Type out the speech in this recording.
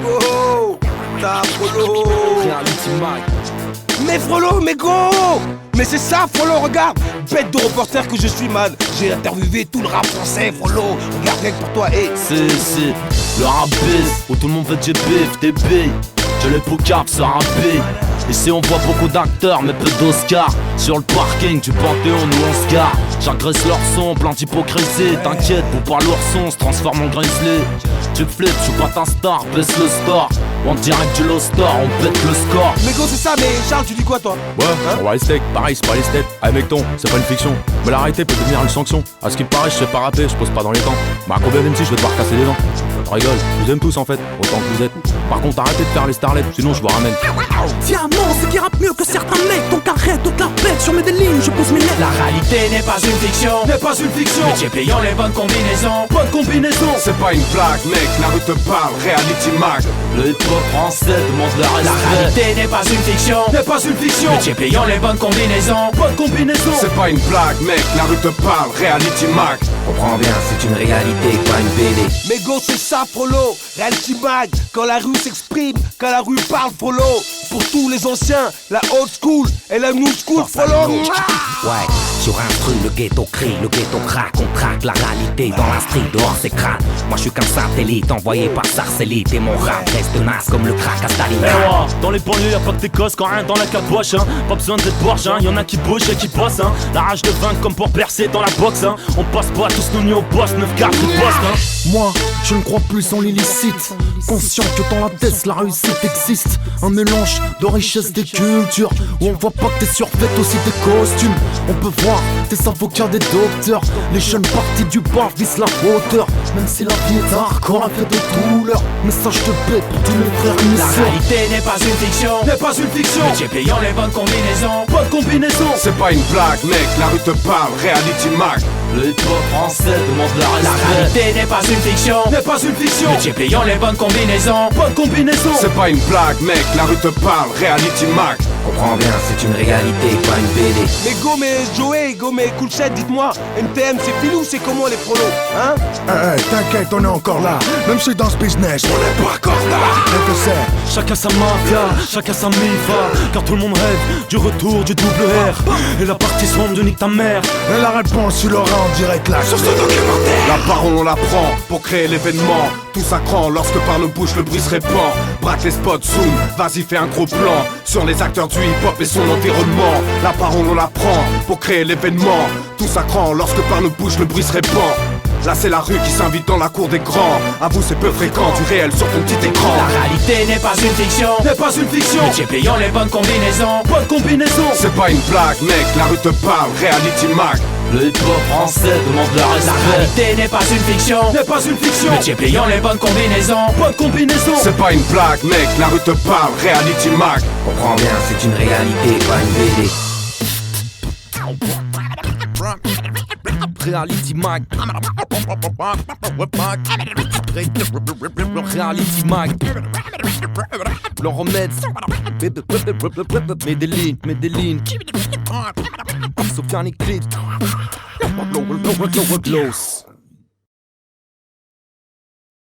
Go. T'as Frollo. Reality Mag. Mais Frollo, mais go. Mais c'est ça, Frollo, regarde. Bête de reporter que je suis, man. J'ai interviewé tout le rap français, Frollo. Regarde, rien que pour toi, hey. C'est le rap bise, où tout le monde veut du bif, des billes. J'ai les poucaves sur un billet. Ici on voit beaucoup d'acteurs mais peu d'Oscars. Sur le parking du Panthéon nous on se gare. J'agresse leur son, plein d'hypocrisie. T'inquiète, pour pas l'ourson, se transforme en grizzly. Tu flippes, je suis pas ta star, baisse le store. En direct du Lost Store, on pète le score. Mais go c'est ça, mais Charles tu dis quoi toi? Ouais, on va les steaks, pareil c'est pas les steaks. Allez mec ton, c'est pas une fiction. Mais l'arrêter peut devenir une sanction. À ce qui paraît je sais pas rapper, je pose pas dans les temps. Mais à combien même si je vais devoir casser les dents? Je rigole, je vous aime tous en fait, autant que vous êtes. Par contre arrêtez de faire les starlets, sinon je vous ramène. Diamant, c'est qui rappe mieux que certains mecs. Donc arrête de te la pète, sur mes lignes, je pose mes lettres. La réalité n'est pas une fiction, N'est pas une fiction. métier payant les bonnes combinaisons. Bonne combinaison. C'est pas une blague, mec, la rue te parle, reality mag. Le hip-hop français demande le La respect. réalité n'est pas une fiction, N'est pas une fiction. métier payant les bonnes combinaisons. Bonne combinaison. C'est pas une blague, mec, la rue te parle, reality mag. Comprends bien, c'est une réalité, pas une BD. Mais go c'est ça, Frollo. Reality mag. Quand la rue s'exprime, quand la rue parle, Frollo. Pour tous les anciens, la old school et la new school, Frollo. Ouais, sur un truc, le ghetto crie, le ghetto craque, on traque la réalité dans la street, dehors c'est crâne. Moi je suis qu'un satellite envoyé par Sarcellite et mon rap reste tenace comme le crack à Eh Stalingrad. ouais, dans les banlieues y'a pas que des gosses quand rien dans la caboche hein. Pas besoin d'être borge hein, y'en a qui bougent et qui bossent hein. La rage de vaincre comme pour percer dans la boxe hein. On passe pas tous nos nuits au boss, 9-4 ou poste hein. Moi, je ne crois plus en l'illicite. Conscient que dans la tête, la réussite existe. Un mélange de richesse des cultures où on voit pas que t'es surfait aussi des costumes. On peut voir des avocats, des docteurs. Les jeunes partis du bar visent la hauteur. Même si la vie est hardcore, elle fait de douleur. Message de paix pour tous mes frères et mes La sœurs. réalité n'est pas une fiction, N'est pas une fiction. métier payant les bonnes combinaisons. Bonne combinaison. C'est pas une blague, mec, la rue te parle, reality mag. Le hip-hop français demande le La respect. réalité n'est pas une fiction, N'est pas une fiction. métier payant les bonnes combinaisons. Bonne combinaison. C'est pas une blague, mec, la rue te parle, reality mag. Comprends bien, c'est une réalité, pas une BD. Mais go mais Joey, go mais Coolchet, dites-moi, NTM c'est filou, c'est comment les Frollo, hein? T'inquiète, on est encore là. Même si dans ce business, on n'est pas encore là. Mais que c'est, Chacun sa mafia, chacun sa mifa. Car tout le monde rêve du retour du double R. Et la partie sombre de nique ta mère. et la réponse, tu l'auras en direct là sur ce documentaire. La parole on la prend pour créer l'événement. Tout s'accrant lorsque par nos bouches le bruit se répand. Braque les spots, zoom, vas-y fais un gros plan sur les acteurs du hip-hop et son environnement. La parole on la prend pour créer l'événement. Tout s'accrant lorsque par nos bouches le bruit se répand. Là c'est la rue qui s'invite dans la cour des grands. À vous c'est peu fréquent, du réel sur ton petit écran. La réalité n'est pas une fiction, N'est pas une fiction. métier payant les bonnes combinaisons. Bonne combinaison. C'est pas une blague mec, la rue te parle, reality mag. Le hip-hop français demande le La respect. réalité n'est pas une fiction, N'est pas une fiction. métier payant les bonnes combinaisons. Bonne combinaison. C'est pas une blague mec, la rue te parle, reality mag. Comprends bien, c'est une réalité, pas une BD. Reality Mag. Reality Mag. Le remède. Medellin. Sofiane Clit. Gloss.